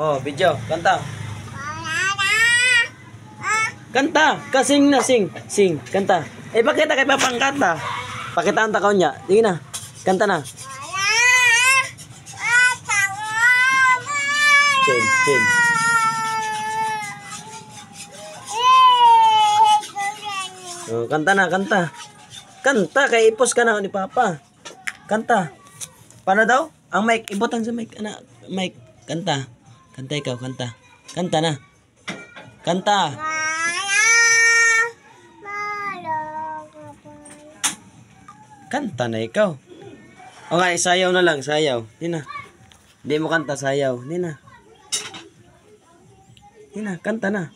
Oh, video. Kanta. Kanta. Kasing na, sing. Sing. Kanta. Eh, pakita kay Papang kanta. Pakita ang takaw niya. Tingin na. Kanta na. Chin, chin. Oh, kanta na, kanta. Kanta, kay ipos ka na ni Papa. Kanta. Paano daw? Ang mic, ibutan sa mic. Anak, mic. Kanta. Kanta ikaw, kanta. Kanta na. Kanta. Kanta na ikaw. Okay, sayaw na lang, sayaw. Di na. Di mo kanta, sayaw. Di na. Di na, kanta na.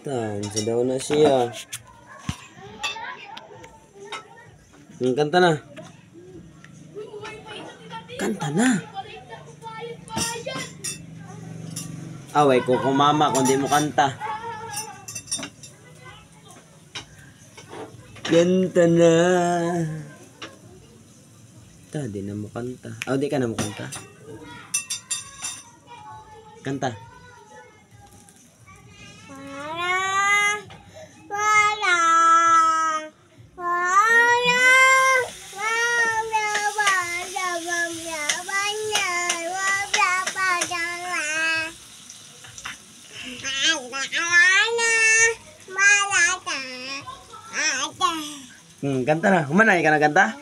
Tansa daw na siya. Kanta na. Kanta na. Away ko kumama kung di mo kanta. Kanta na. Di na mo kanta. Oh, di ka na mo kanta. Kanta. Kanta na. Humanay ka na kanta?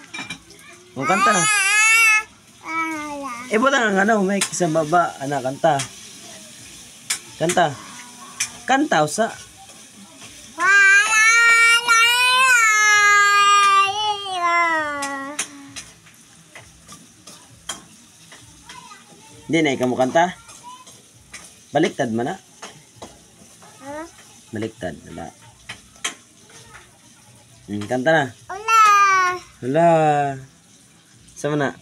O, kanta na. Ibutan ang ano, mic sa baba. Ana, kanta. Kanta. Kanta, usa. Hindi na ikaw mo kanta? Baliktad man na. Baliktad. Wala. Kanta na. Hala. Sama na.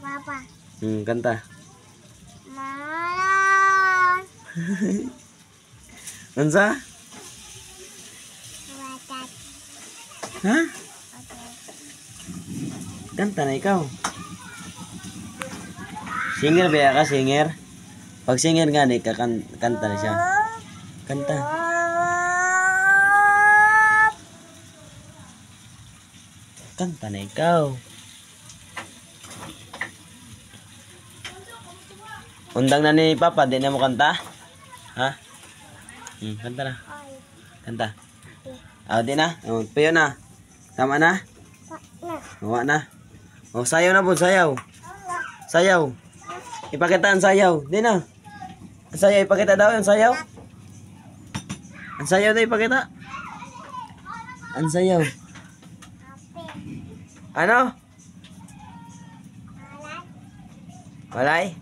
Papa. Kanta. Mama. Ansa? Watat. Ha? Okay. Kanta na ikaw. Singer ba ka, singer? Pag singer nga, kanta na siya. Kanta. Kanta na ikaw. Undang na ni Papa, di na mo kanta? Ha? Kanta na. Kanta. Di na. Puyo na. Tama na? Gawa na. Sayaw na po, sayaw. Sayaw. Ipakita ang sayaw. Di na. Ang sayaw, ipakita daw ang sayaw. Ang sayaw daw ipakita. Ang sayaw. Ano? Walay?